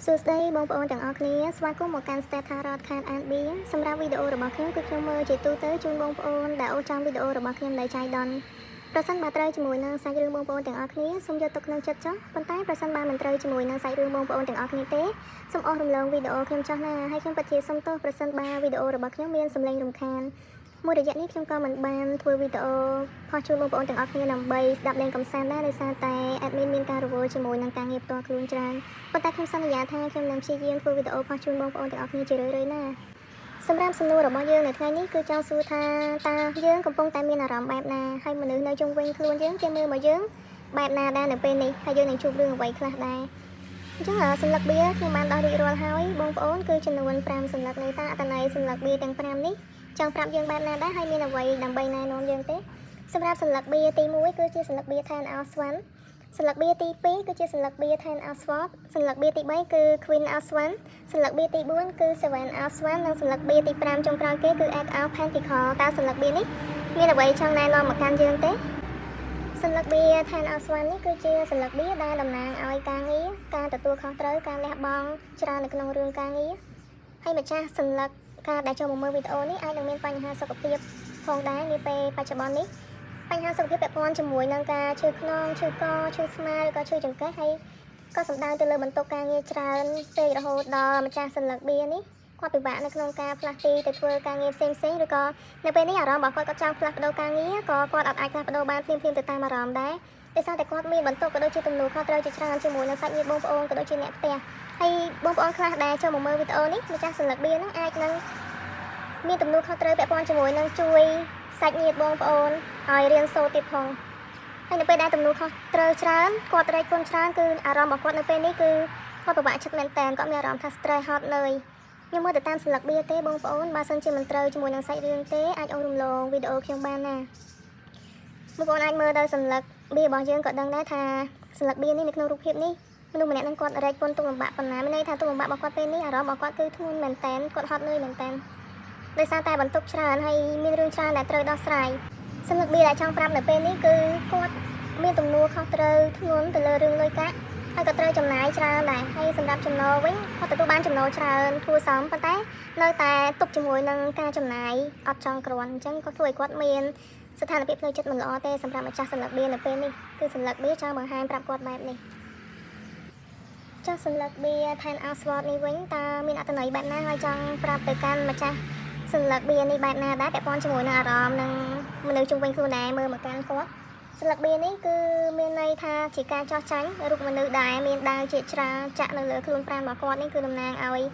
សួស្តីបងប្អូនទាំងអស់គ្នាស្វាគមន៍មកកាន់ Step Tarot Card and B សម្រាប់វីដេអូរបស់ខ្ញុំគឺខ្ញុំមើលជាទូទៅជូនបងប្អូនដែលអូនចង់វីដេអូរបស់ខ្ញុំដោយចៃដន្យប្រសិនបើត្រូវជាមួយនឹងសាច់រឿងបងប្អូនទាំងអស់គ្នាសូមយកទុកក្នុងចិត្តចុះប៉ុន្តែប្រសិនបើមិនត្រូវជាមួយនឹងសាច់រឿងបងប្អូនទាំងអស់គ្នាទេសូមអស់រំលងវីដេអូខ្ញុំចុះណាហើយខ្ញុំពិតជាសូមទោសប្រសិនបើវីដេអូរបស់ខ្ញុំមានសំឡេងរំខានមួយរយៈនេះខ្ញុំក៏មិនបានធ្វើវីដេអូផុសជូនបងប្អូនទាំងអស់គ្នាដើម្បីស្ដាប់លេងកម្សាន្តដែរដោយសារតែ admin មានការរវល់ជាមួយនឹងការងារផ្ទាល់ខ្លួនច្រើនប៉ុន្តែខ្ញុំសន្យាថាខ្ញុំនឹងព្យាយាមធ្វើវីដេអូផុសជូនបងប្អូនទាំងអស់គ្នាជារឿយៗណាសម្រាប់សំណួររបស់យើងនៅថ្ងៃនេះគឺចង់សួរថាតើយើងកំពុងតែមានអារម្មណ៍បែបណាហើយមនុស្សនៅជុំវិញខ្លួនយើងគេមើលមកយើងបែបណាដែរនៅពេលនេះហើយយើងនឹងជួបរឿងអ្វីខ្លះដែរអញ្ចឹងសន្លឹកបៀខ្ញុំបានដោះរួចរាល់ហើយបងប្អូនគឺចំនួន5សន្លឹកនេះតើអត្ថន័យសន្លឹកបៀទាំង5នេះចង់ប្រាប់យើងបែបណាដែរហើយមានអ្វីដើម្បីណែនាំយើងទេសម្រាប់សន្លឹកបៀទី1គឺជាសន្លឹកបៀ Ten of Swan សន្លឹកបៀទី2គឺជាសន្លឹកបៀ Ten of Swords សន្លឹកបៀទី3គឺ Queen of Swan សន្លឹកបៀទី4គឺ Seven of Swan និងសន្លឹកបៀទី5ចុងក្រោយគេគឺ Eight of Pentacles តើសន្លឹកបៀនេះមានអ្វីចង់ណែនាំមកកាន់យើងទេសន្លឹកបៀ Ten of Swan នេះគឺជាសន្លឹកបៀដែលតំណាងឲ្យការងារការទទួលខុសត្រូវការលះបង់ច្រើននៅក្នុងរឿងការងារហើយម្ចាស់សន្លឹកការដែលចូលមកមើលវីដេអូនេះអាចនឹងមានបញ្ហាសុខភាពផងដែរនាពេលបច្ចុប្បន្ននេះបញ្ហាសុខភាពពាក់ព័ន្ធជាមួយនឹងការឈឺខ្នងឈឺកឈឺស្មាឬក៏ឈឺចង្កេះហើយក៏សំដៅទៅលើបន្ទុកការងារច្រើនពេករហូតដល់ម្ចាស់សន្លឹកបៀនេះគាត់ពិបាកនៅក្នុងការផ្លាស់ទីទៅធ្វើការងារផ្សេងៗឬក៏នៅពេលនេះអារម្មណ៍របស់គាត់ចង់ផ្លាស់ប្ដូរការងារក៏គាត់អាចផ្លាស់ប្ដូរបានភ្លាមៗទៅតាមអារម្មណ៍ដែរដោយសារតែគាត់មានបន្ទុកក៏ដូចជាទំនួលខុសត្រូវជាច្រើនជាមួយនឹងសាច់ញាតិបងប្អូនក៏ដូចជាអ្នកផ្ទះហើយបងប្អូនខ្លះដែលចូលមកមើលវីដេអូនេះម្ចាស់សន្លឹកបៀនឹងអាចនឹងមានទំនួលខុសត្រូវពាក់ព័ន្ធជាមួយនឹងជួយសាច់ញាតិបងប្អូនឲ្យរៀនសូត្រទៀតផងហើយនៅពេលដែលទំនួលខុសត្រូវច្រើនគាត់រែកគុណច្រើនគឺអារម្មណ៍របស់គាត់នៅពេលនេះគឺគាត់ពិបាកចិត្តមែនតើគាត់មានអារម្មណ៍ថា stress ហត់នឿយខ្ញុំមើលទៅតាមសន្លឹកបៀទេបងប្អូនបើសិនជាមិនត្រូវជាមួយនឹងសាច់រឿងទេអាចអូសរំលងវីដេអូខ្ញុំបានណាបងប្អូនអាចមើលដល់សន្លឹកបៀរបស់យើងក៏ដឹងដែរថាសន្លឹកបៀនេះនៅក្នុងរូបភាពនេះមនុស្សម្នាក់នឹងគាត់រែកគុណទុកលំបាកប៉ុណ្ណាមានន័យថាទុកលំបាករបស់គាត់ពេលនេះអារម្មណ៍របស់គាត់គឺធ្ងន់មែនតើគាត់ហត់នឿយមែនតើដោយសារតែបន្ទុកច្រើនហើយមានរឿងច្រើនដែលត្រូវដោះស្រាយសន្លឹកបៀដែលចង់ប្រាប់នៅពេលនេះគឺគាត់មានទំនួលខុសត្រូវធ្ងន់ទៅលើរឿងលុយកាក់ហើយក៏ត្រូវចំណាយច្រើនដែរហើយសម្រាប់ចំណូលវិញគាត់ទទួលបានចំណូលច្រើនគួរសមប៉ុន្តែនៅតែទប់ជាមួយនឹងការចំណាយអត់ចង់គ្រាន់អញ្ចឹងក៏ធ្វើឲ្យគាត់មានស្ថានភាពផ្លូវចិត្តមិនល្អទេសម្រាប់ម្ចាស់សន្លឹកបៀនៅពេលនេះគឺសន្លឹកបៀចង់បង្ហាញប្រាប់គាត់បែបនេះចាស់សន្លឹកបៀ Ten of Swords នេះវិញតើមានអត្ថន័យបែបណាហើយចង់ប្រាប់ទៅកាន់ម្ចាស់សន្លឹកបៀនេះបែបណាដែរពាក់ព័ន្ធជាមួយនឹងអារម្មណ៍និងមនុស្សជុំវិញខ្លួនដែរមើលមកកាន់គាត់សន្លឹកបៀនេះគឺមានន័យថាជាការចោះចាញ់រូបមនុស្សដែលមានដាវជាច្រើនចាក់នៅលើខ្លួនប្រាណរបស់គាត់នេះគឺតំណាងឲ្យ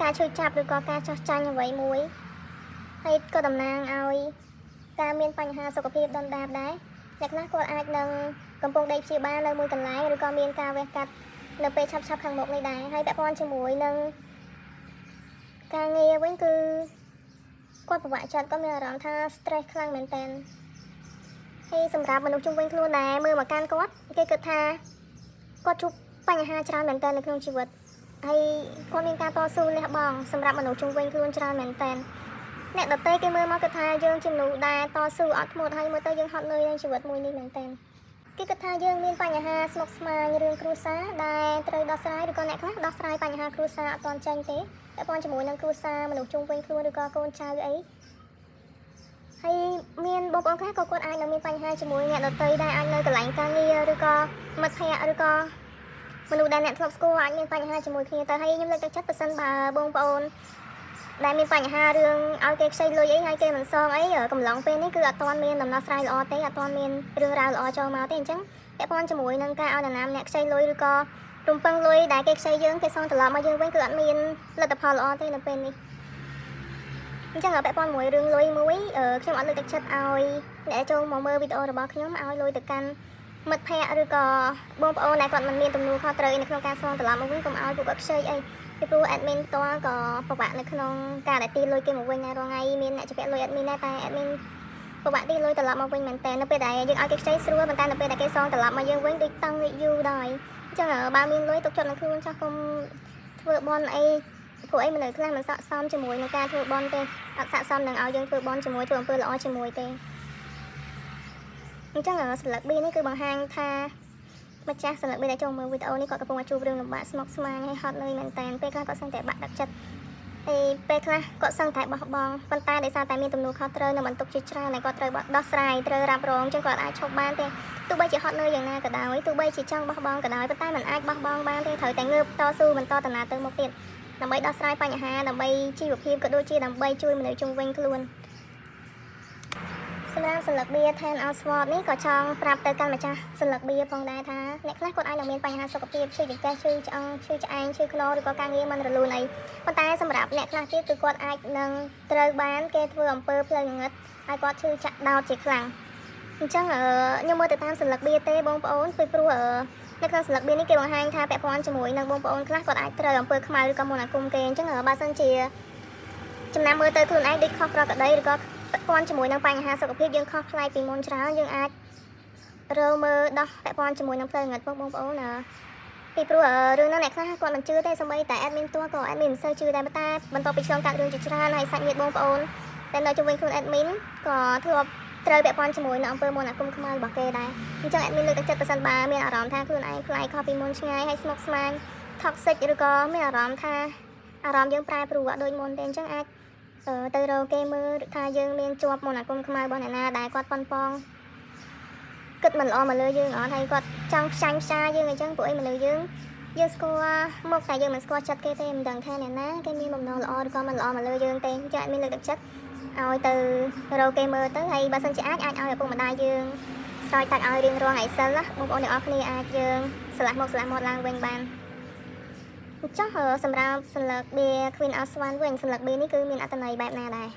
ការជួយចាប់ឬក៏ការចោះចាញ់អ្វីមួយហើយក៏តំណាងឲ្យការមានបញ្ហាសុខភាពដុនដាបដែរអ្នកខ្លះគាត់អាចនឹងកំពុងដេកព្យាបាលនៅមួយកន្លែងឬក៏មានការវះកាត់នៅពេលឆាប់ខាងមុខនេះដែរហើយពាក់ព័ន្ធជាមួយនឹងការងារវិញគឺគាត់ពិបាកចិត្តក៏មានអារម្មណ៍ថា stress ខ្លាំងមែនតើហើយសម្រាប់មនុស្សជុំវិញខ្លួនដែរមើលមកកាន់គាត់គេគិតថាគាត់ជួបបញ្ហាច្រើនមែនតើនៅក្នុងជីវិតហើយគាត់មានការតស៊ូលះបង់សម្រាប់មនុស្សជុំវិញខ្លួនច្រើនមែនតើអ្នកដទៃគេមើលមកគិតថាយើងជាមនុស្សដែលតស៊ូអត់ធ្មត់ហើយមើលទៅយើងហត់នឿយនឹងជីវិតមួយនេះមែនតើគេគិតថាយើងមានបញ្ហាស្មុគស្មាញរឿងគ្រួសារដែលត្រូវដោះស្រាយឬក៏អ្នកខ្លះដោះស្រាយបញ្ហាគ្រួសារអត់ទាន់ចេញទេពាក់ព័ន្ធជាមួយនឹងគ្រួសារមនុស្សជុំវិញខ្លួនឬក៏កូនចៅអីហើយមានបងប្អូនខ្លះក៏គាត់អាចនឹងមានបញ្ហាជាមួយអ្នកដទៃដែរអាចនៅកន្លែងការងារឬក៏មិត្តភ័ក្តិឬក៏មនុស្សដែលអ្នកធ្លាប់ស្គាល់អាចមានបញ្ហាជាមួយគ្នាទៅហើយខ្ញុំលើកទឹកចិត្តប្រសិនបើបងប្អូនដែលមានបញ្ហារឿងឲ្យគេខ្ចីលុយអីហើយគេមិនសងអីកំឡុងពេលនេះគឺអត់ទាន់មានដំណោះស្រាយល្អទេអត់ទាន់មានរឿងរ៉ាវល្អចូលមកទេអញ្ចឹងពាក់ព័ន្ធជាមួយនឹងការឲ្យនរណាម្នាក់ខ្ចីលុយឬក៏រំពឹងលុយដែលគេខ្ចីយើងគេសងត្រឡប់មកយើងវិញគឺអត់មានលទ្ធផលល្អទេនៅពេលនេះអញ្ចឹងពាក់ព័ន្ធមួយរឿងលុយមួយខ្ញុំអត់លើកទឹកចិត្តឲ្យអ្នកចូលមកមើលវីដេអូរបស់ខ្ញុំឲ្យលុយទៅកាន់មិត្តភ័ក្តិឬក៏បងប្អូនដែលគាត់មិនមានទំនួលខុសត្រូវនៅក្នុងការសងត្រឡប់មកវិញកុំឲ្យពួកគាត់ខ្ចីអីពីព្រោះ admin ផ្ទាល់ក៏ពិបាកនៅក្នុងការដែលទីលុយគេមកវិញដែររាល់ថ្ងៃមានអ្នកជពាក់លុយ admin ដែរតែ admin ពិបាកទីលុយត្រឡប់មកវិញមែនតើនៅពេលដែលយើងឲ្យគេខ្ចីស្រួលប៉ុន្តែនៅពេលដែលគេសងត្រឡប់មកយើងវិញដូចតឹងដូចយូរដែរអញ្ចឹងបើមានលុយទុកចិត្តនឹងខ្លួនចាស់កុំធ្វើបន់អីព្រោះអីមនុស្សខ្លះមិនស័ក្តិសមជាមួយនឹងការធ្វើបន់ទេអត់ស័ក្តិសមនឹងឲ្យយើងធ្វើបន់ជាមួយធ្វើអំពើល្អជាមួយទេអញ្ចឹងសន្លឹកបៀនេះគឺបង្ហាញថា ម្ចាស់សន្លឹកបៀដែលចូលមើលវីដេអូនេះគាត់កំពុងតែជួបរឿងលំបាកស្មុគស្មាញហើយហត់នឿយមែនតើពេលខ្លះគាត់សឹងតែបាក់ទឹកចិត្តហើយពេលខ្លះគាត់សឹងតែបោះបង់ប៉ុន្តែដោយសារតែមានទំនួលខុសត្រូវនៅបន្ទុកជាច្រើនដែលគាត់ត្រូវដោះស្រាយត្រូវរ៉ាប់រងចឹងគាត់អាចឈប់បានទេទោះបីជាហត់នឿយយ៉ាងណាក៏ដោយទោះបីជាចង់បោះបង់ក៏ដោយប៉ុន្តែมันអាចបោះបង់បានទេត្រូវតែងើបតស៊ូបន្តដំណើរទៅមុខទៀតដើម្បីដោះស្រាយបញ្ហាដើម្បីជីវភាពក៏ដូចជាដើម្បីជួយមនុស្សជុំវិញខ្លួនសម្រាប់សន្លឹកបៀ Ten Oxford នេះក៏ចង់ប្រាប់ទៅកាន់ម្ចាស់សន្លឹកបៀផងដែរថាអ្នកខ្លះគាត់អាចនឹងមានបញ្ហាសុខភាពឈឺចង្កេះឈឺឆ្អឹងឈឺឆ្អែងឈឺខ្នងឬក៏ការងារមិនរលូនអីប៉ុន្តែសម្រាប់អ្នកខ្លះទៀតគឺគាត់អាចនឹងត្រូវបានគេធ្វើអំពើផ្លូវងងឹតហើយគាត់ឈឺចាក់ដោតជាខ្លាំងអញ្ចឹងខ្ញុំមើលទៅតាមសន្លឹកបៀទេបងប្អូនពីព្រោះនៅក្នុងសន្លឹកបៀនេះគេបង្ហាញថាពាក់ព័ន្ធជាមួយនឹងបងប្អូនខ្លះគាត់អាចត្រូវអំពើខ្មៅឬក៏មន្តអាគមគេអញ្ចឹងបើសិនជាចំណាំមើលទៅខ្លួនឯងដូចខុសប្រក្រតីឬក៏ពាក់ព័ន្ធជាមួយនឹងបញ្ហាសុខភាពយើងខុសប្លែកពីមុនច្រើនយើងអាចរើមើលដោះពាក់ព័ន្ធជាមួយនឹងផ្លូវងឹតបងប្អូនពីព្រោះរឿងហ្នឹងអ្នកខ្លះគាត់មិនជឿទេសូម្បីតែ admin ផ្ទាល់ក៏ admin មិនសូវជឿដែរតែបន្ទាប់ពីឆ្លងកាត់រឿងជាច្រើនហើយសាច់ញាតិបងប្អូនតែនៅជុំវិញខ្លួន admin ក៏ធ្លាប់ត្រូវពាក់ព័ន្ធជាមួយនឹងអំពើមន្តអាគមខ្មៅរបស់គេដែរអញ្ចឹង admin លើកទឹកចិត្តប្រសិនបើមានអារម្មណ៍ថាខ្លួនឯងប្លែកខុសពីមុនឆ្ងាយហើយស្មុគស្មាញ toxic ឬក៏មានអារម្មណ៍ថាអារម្មណ៍យើងប្រែប្រួលអត់ដូចមុនទេអញ្ចឹងអាចទៅរកគេមើលថាយើងមានជាប់មន្តអាគមខ្មៅរបស់អ្នកណាដែលគាត់ប៉ុនប៉ងគិតមិនល្អមកលើយើងអត់ហើយគាត់ចង់ផ្ចាញ់ផ្សាយើងអញ្ចឹងពួកអីមកលើយើងស្គាល់មកតែយើងមិនស្គាល់ចិត្តគេទេមិនដឹងថាអ្នកណាគេមានបំណងល្អឬក៏មិនល្អមកលើយើងទេអញ្ចឹងអត់មានលើកទឹកចិត្តឲ្យទៅរកគេមើលទៅហើយបើសិនជាអាចឲ្យឪពុកម្ដាយយើងស្រោចទឹកឲ្យរៀងរាល់ថ្ងៃសិលណាបងប្អូនទាំងអស់គ្នាអាចយើងឆ្លាស់មកឆ្លាស់មាត់ឡើងវិញបានចុះសម្រាប់សន្លឹកបៀ Queen of Swan វិញសន្លឹកបៀនេះគឺមានអត្ថន័យបែបណាដែរ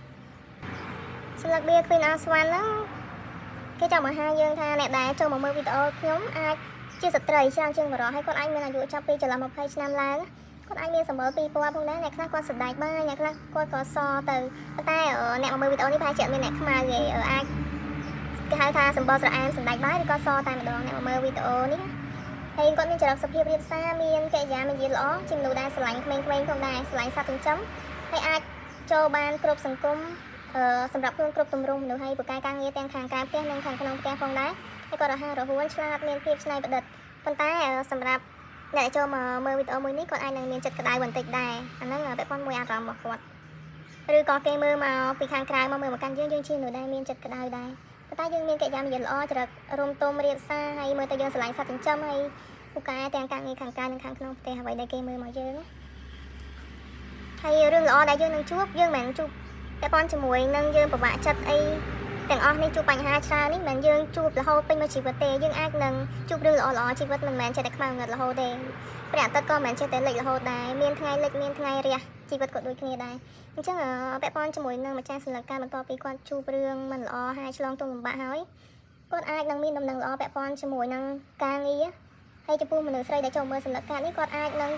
សន្លឹកបៀ Queen of Swan ហ្នឹងគេចង់បង្ហាញយើងថាអ្នកដែលចូលមកមើលវីដេអូខ្ញុំអាចជាស្ត្រីច្រើនជាងបរិសុទ្ធហើយគាត់អាចមានអាយុចាប់ពីចន្លោះ20ឆ្នាំឡើងគាត់អាចមានសម្បល់ពីរពណ៌ផងដែរអ្នកខ្លះគាត់សម្ដែងបាយអ្នកខ្លះគាត់ក៏សទៅប៉ុន្តែអ្នកមកមើលវីដេអូនេះប្រហែលជាអត់មានអ្នកខ្មៅទេអាចគេហៅថាសម្បល់ស្រអែមសម្ដែងបាយឬក៏សតែម្ដងអ្នកមកមើលវីដេអូនេះហើយគាត់មានចរិតសុភាពរាបសារមានកិរិយាមារយាទល្អជាមនុស្សដែលស្រឡាញ់ក្មេងៗផងដែរស្រឡាញ់សត្វចិញ្ចឹមហើយអាចចូលបានគ្រប់សង្គមសម្រាប់ខ្លួនគ្រប់ទម្រង់មនុស្សហើយពូកែការងារទាំងខាងក្រៅផ្ទះនិងខាងក្នុងផ្ទះផងដែរហើយគាត់រហ័សរហួនឆ្លាតមានភាពច្នៃប្រឌិតប៉ុន្តែសម្រាប់អ្នកចូលមកមើលវីដេអូមួយនេះគាត់អាចនឹងមានចិត្តក្តៅបន្តិចដែរអាហ្នឹងពាក់ព័ន្ធមួយអារម្មណ៍របស់គាត់ឬក៏គេមើលមកពីខាងក្រៅមកមើលមកកាន់យើងជាមនុស្សដែលមានចិត្តក្តៅដែរប៉ុន្តែយើងមានកិរិយាមារយាទល្អចរិតរំទុំរៀបសារហើយមើលទៅយើងស្រឡាញ់សត្វចិញ្ចឹមហើយពូកែទាំងការងារខាងក្រៅនិងខាងក្នុងផ្ទះអ្វីដែលគេមើលមកយើងហើយរឿងល្អដែលយើងនឹងជួបយើងមិនមែនជួបពាក់ព័ន្ធជាមួយនឹងយើងពិបាកចិត្តអីទាំងអស់នេះជួបបញ្ហាច្រើននេះមិនមែនយើងជួបរហូតពេញមួយជីវិតទេយើងអាចនឹងជួបរឿងល្អៗជីវិតមិនមែនចេះតែខ្មៅងឹតរហូតទេព្រះអាទិត្យក៏មិនមែនចេះតែលិចរហូតដែរមានថ្ងៃលិចមានថ្ងៃរះជីវិតក៏ដូចគ្នាដែរអញ្ចឹងពាក់ព័ន្ធជាមួយនឹងម្ចាស់សន្លឹកការបន្ទាប់ពីគាត់ជួបរឿងមិនល្អហើយឆ្លងទុំលំបាកហើយគាត់អាចនឹងមានដំណឹងល្អពាក់ព័ន្ធជាមួយនឹងការងារហើយចំពោះមនុស្សស្រីដែលចូលមើលសន្លឹកការនេះគាត់អាចនឹង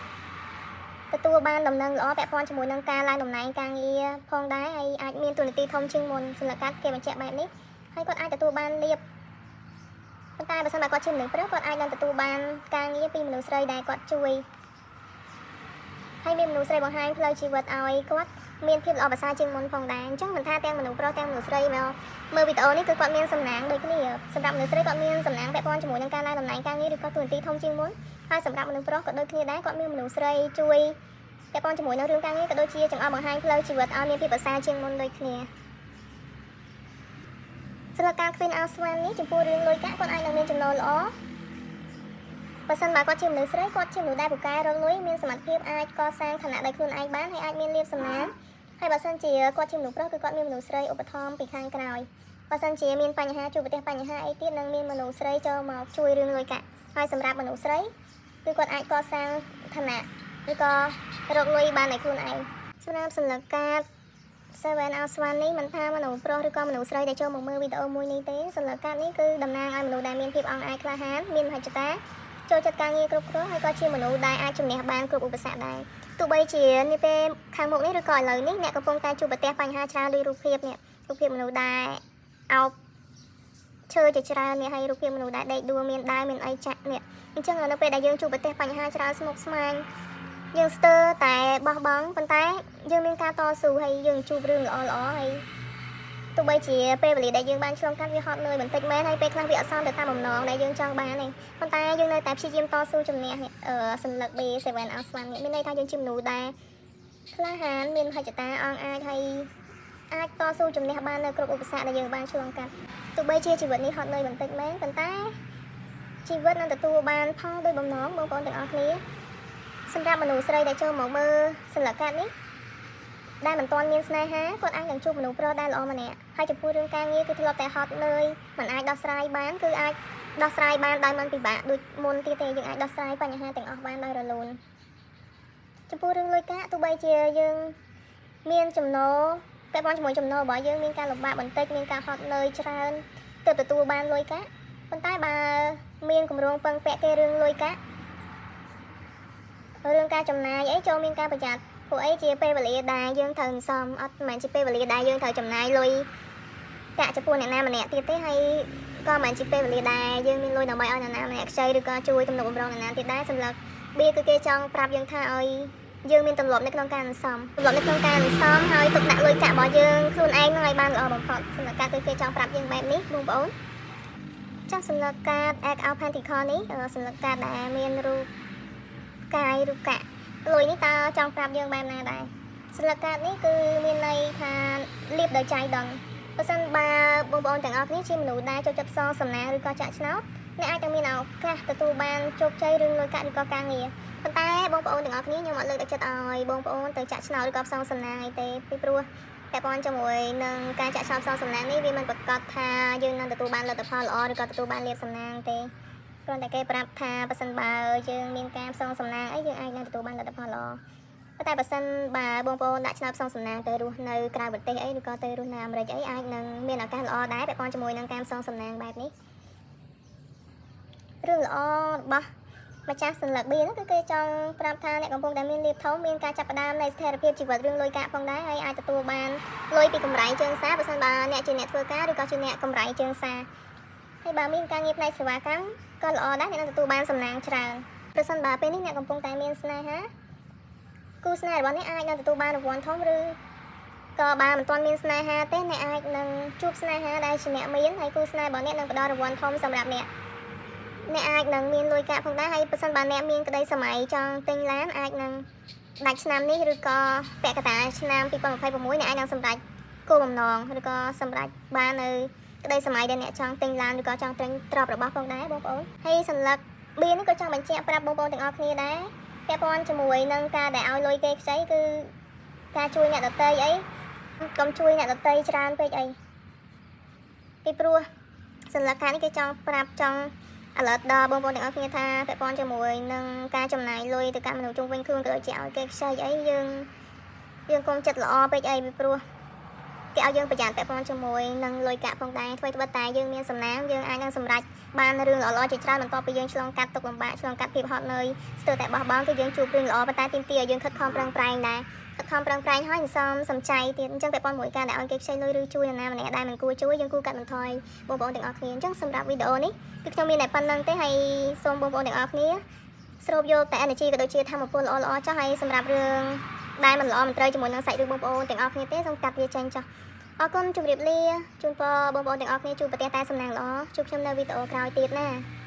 ទទួលបានដំណឹងល្អពាក់ព័ន្ធជាមួយនឹងការឡើងតំណែងការងារផងដែរហើយអាចមានទូនាទីធំជាងមុនសន្លឹកការគេបញ្ជាក់បែបនេះហើយគាត់អាចទទួលបានលៀបប៉ុន្តែបើសិនបើគាត់ជាមនុស្សប្រុសគាត់អាចនឹងទទួលបានការងារពីមនុស្សស្រីដែលគាត់ជួយហើយមានមនុស្សស្រីបង្ហាញផ្លូវជីវិតឲ្យគាត់មានភាពល្អប្រសើរជាងមុនផងដែរអញ្ចឹងមិនថាទាំងមនុស្សប្រុសទាំងមនុស្សស្រីមកមើលវីដេអូនេះគឺគាត់មានសំណាងដូចគ្នាសម្រាប់មនុស្សស្រីគាត់មានសំណាងពាក់ព័ន្ធជាមួយនឹងការឡើងតំណែងការងារឬក៏ទូនាទីធំជាងមុនហើយសម្រាប់មនុស្សប្រុសក៏ដូចគ្នាដែរគាត់មានមនុស្សស្រីជួយពាក់ព័ន្ធជាមួយនឹងរឿងការងារក៏ដូចជាចង្អុលបង្ហាញផ្លូវជីវិតឲ្យមានភាពប្រសើរជាងមុនដូចគ្នាសម្រាប់ការ Queen of Swan នេះចំពោះរឿងលុយកាក់គាត់អាចនឹងមានចំណូលល្អបើសិនបើគាត់ជាមនុស្សស្រីគាត់ជាមនុស្សដែលពូកែរកលុយមានសមត្ថភាពអាចកសាងឋានៈដោយខ្លួនឯងបានហើយអាចមានលាភសំណាងហើយបើសិនជាគាត់ជាមនុស្សប្រុសគឺគាត់មានមនុស្សស្រីឧបត្ថម្ភពីខាងក្រោយបើសិនជាមានបញ្ហាជួបប្រទះបញ្ហាអីទៀតនឹងមានមនុស្សស្រីចូលមកជួយរឿងលុយកាក់ហើយសម្រាប់មនុស្សស្រីគឺគាត់អាចកសាងឋានៈឬក៏រកលុយបានដោយខ្លួនឯងសម្រាប់សន្លឹកការ Seven of Swan នេះមិនថាមនុស្សប្រុសឬក៏មនុស្សស្រីដែលចូលមកមើលវីដេអូមួយនេះទេសន្លឹកការនេះគឺតំណាងឲ្យមនុស្សដែលមានភាពអង់អាចក្លាហានមានមហិច្ឆតាចូលចិត្តការងារគ្រប់គ្រងហើយក៏ជាមនុស្សដែលអាចជំនះបានគ្រប់ឧបសគ្គដែរទោះបីជានាពេលខាងមុខនេះឬក៏ឥឡូវនេះអ្នកកំពុងតែជួបប្រទះបញ្ហាច្រើនលើរូបភាពនេះរូបភាពមនុស្សដែលអោបឈើជាច្រើននេះហើយរូបភាពមនុស្សដែលដេកដួលមានដាវមានអីចាក់នេះអញ្ចឹងនៅពេលដែលយើងជួបប្រទះបញ្ហាច្រើនស្មុគស្មាញយើងស្ទើរតែបោះបង់ប៉ុន្តែយើងមានការតស៊ូហើយយើងជួបរឿងល្អៗហើយ ទោះបីជាពេលវេលាដែលយើងបានឆ្លងកាត់វាហត់នឿយបន្តិចមែនហើយពេលខ្លះវាអត់សមទៅតាមបំណងដែលយើងចង់បានទេប៉ុន្តែយើងនៅតែព្យាយាមតស៊ូជំនះសញ្ញា B7 Osman មានន័យថាយើងជាមនុស្សដែលក្លាហានមានមហិច្ឆតាអង់អាចហើយអាចតស៊ូជំនះបាននៅគ្រប់ឧបសគ្គដែលយើងបានឆ្លងកាត់ទោះបីជាជីវិតនេះហត់នឿយបន្តិចមែនប៉ុន្តែជីវិតនឹងទទួលបានផលដោយបំណងបងប្អូនទាំងអស់គ្នាសម្រាប់មនុស្សស្រីដែលចូលមកមើលសញ្ញាកាត់នេះដែលមិនទាន់មានស្នេហាគាត់អាចនឹងជួបមនុស្សប្រុសដែលល្អម្នាក់ហើយចំពោះរឿងការងារគឺធ្លាប់តែហត់នឿយមិនអាចដោះស្រាយបានគឺអាចដោះស្រាយបានដោយមិនពិបាកដូចមុនទៀតទេយើងអាចដោះស្រាយបញ្ហាទាំងអស់បានដោយរលូនចំពោះរឿងលុយកាក់ទោះបីជាយើងមានចំណូលពាក់ព័ន្ធជាមួយចំណូលរបស់យើងមានការលំបាកបន្តិចមានការហត់នឿយច្រើនទើបទទួលបានលុយកាក់ប៉ុន្តែបើមានគម្រោងពឹងពាក់គេរឿងលុយកាក់រឿងការចំណាយអីចូលមានការប្រយ័ត្នពួកអីជាពេលវេលាដែលយើងត្រូវសំអត់មិនជាពេលវេលាដែលយើងត្រូវចំណាយលុយកាក់ចំពោះអ្នកណាម្នាក់ទៀតទេហើយក៏មិនជាពេលវេលាដែលយើងមានលុយដើម្បីឲ្យអ្នកណាម្នាក់ខ្ចីឬក៏ជួយទំនុកបម្រុងអ្នកណាទៀតដែរសម្រាប់Bគឺគេចង់ប្រាប់យើងថាឲ្យយើងមានទម្លាប់នៅក្នុងការសន្សំហើយទុកដាក់លុយកាក់របស់យើងខ្លួនឯងនឹងឲ្យបានល្អបំផុតសម្រាប់ការគឺគេចង់ប្រាប់យើងបែបនេះបងប្អូនចាស់សម្រាប់ការ Act Out Pentacle នេះសម្រាប់ការដែលមានរូបកាយរូបកាក់លុយនេះតើចង់ប្រាប់យើងបែបណាដែរសម្រាប់ការនេះគឺមានន័យថាលៀបដោយចៃដន្យបើសិនបើបងប្អូនទាំងអស់គ្នាជាមនុស្សដែលចូលចិត្តសងសំណាងឬក៏ចាក់ឆ្នោតអ្នកអាចនឹងមានឱកាសទទួលបានជោគជ័យរឿងលុយកាក់ឬក៏ការងារប៉ុន្តែបងប្អូនទាំងអស់គ្នាខ្ញុំអត់លើកទឹកចិត្តឲ្យបងប្អូនទៅចាក់ឆ្នោតឬក៏ផ្សងសំណាងអីទេពីព្រោះពាក់ព័ន្ធជាមួយនឹងការចាក់ឆ្នោតផ្សងសំណាងនេះវាមិនប្រកាសថាយើងនឹងទទួលបានលទ្ធផលល្អឬក៏ទទួលបានលាភសំណាងទេគ្រាន់តែគេប្រាប់ថាបើសិនបើយើងមានការផ្សងសំណាងអីយើងអាចនឹងទទួលបានលទ្ធផលល្អប៉ុន្តែបើសិនបើបងប្អូនដាក់ឆ្នោតផ្សងសំណាងទៅរស់នៅក្រៅប្រទេសអីឬក៏ទៅរស់នៅអាមេរិកអីអាចនឹងមានឱកាសល្អដែរពាក់ព័ន្ធជាមួយនឹងការផ្សងសំណាងបែបនេះរឿងល្អរបស់ម្ចាស់សញ្ញា B ហ្នឹងគឺគេចង់ប្រាប់ថាអ្នកកំពុងតែមានលៀបធំមានការចាប់ផ្ដើមនៃស្ថិរភាពជីវិតរឿងលុយកាក់ផងដែរហើយអាចទទួលបានលុយពីកម្រៃជើងសារបើសិនបើអ្នកជាអ្នកធ្វើការឬក៏ជាអ្នកកម្រៃជើងសារហើយបើមានការងារផ្នែកសេវាកម្មក៏ល្អដែរអ្នកនឹងទទួលបានសំណាងច្រើនប្រសិនបើពេលនេះអ្នកកំពុងតែមានស្នេហាគូស្នេហ៍របស់អ្នកអាចនឹងទទួលបានរង្វាន់ធំឬក៏បើមិនទាន់មានស្នេហាទេអ្នកអាចនឹងជួបស្នេហាដែលជាអ្នកមានហើយគូស្នេហ៍របស់អ្នកនឹងផ្ដល់រង្វាន់ធំសម្រាប់អ្នកអាចនឹងមានលុយកាក់ផងដែរហើយបើសិនបើអ្នកមានក្តីសម័យចង់ទិញឡានអាចនឹងដាច់ឆ្នាំនេះឬក៏ពាក់កណ្ដាលឆ្នាំ2026អ្នកអាចនឹងសម្រេចគោលបំណងឬក៏សម្រេចបាននៅក្តីសម័យដែលអ្នកចង់ទិញឡានឬក៏ចង់ទិញទ្រព្យរបស់ផងដែរបងប្អូនហើយសញ្ញា B នេះក៏ចង់បញ្ជាក់ប្រាប់បងប្អូនទាំងអស់គ្នាដែរពាក់ព័ន្ធជាមួយនឹងការដែលឲ្យលុយគេខ្ចីគឺការជួយអ្នកដទៃអីកុំជួយអ្នកដទៃច្រើនពេកអីពីព្រោះសញ្ញាការនេះគេចង់ប្រាប់ចង់alert ដល់បងប្អូនទាំងអស់គ្នាថាពាក់ព័ន្ធជាមួយនឹងការចំណាយលុយទៅកាន់មនុស្សជុំវិញខ្លួនក៏ដូចជាឲ្យគេខ្ចីអីយើងកុំចិត្តល្អពេកអីពីព្រោះគេឲ្យយើងប្រយ័ត្នពាក់ព័ន្ធជាមួយនឹងលុយកាក់ផងដែរធ្វើត្បិតតែយើងមានសំណាងយើងអាចនឹងសម្រេចបានរឿងល្អៗជាច្រើនបន្ទាប់ពីយើងឆ្លងកាត់ទុក្ខលំបាកឆ្លងកាត់ភាពហត់នឿយស្ទើរតែបោះបង់គឺយើងជួបរឿងល្អប៉ុន្តែទាមទារឲ្យយើងខិតខំប្រឹងប្រែងដែរខិតខំប្រឹងប្រែងហើយសំចៃទៀតអញ្ចឹងពាក់ព័ន្ធមួយការដែលឲ្យគេខ្ចីលុយឬជួយនរណាម្នាក់ដែលមិនគួរជួយយើងគួរកាត់បន្ថយបងប្អូនទាំងអស់គ្នាអញ្ចឹងសម្រាប់វីដេអូនេះគឺខ្ញុំមានតែប៉ុណ្្នឹងទេហើយសូមបងប្អូនទាំងអស់គ្នាស្រូបយកតែ energy ក៏ដូចជាធម៌ពលល្អៗចុះហើយសម្រាប់រឿងដែលមិនល្អមិនត្រូវជាមួយនឹងសាច់រឿងបងប្អូនទាំងអស់គ្នាទេសូមកាត់វាចេញចុះអរគុណជម្រាបលាជូនពរបងប្អូនទាំងអស់គ្នាជួបប្រទះតែសំណាងល្អជួបខ្ញុំនៅវីដេអូក្រោយទៀតណា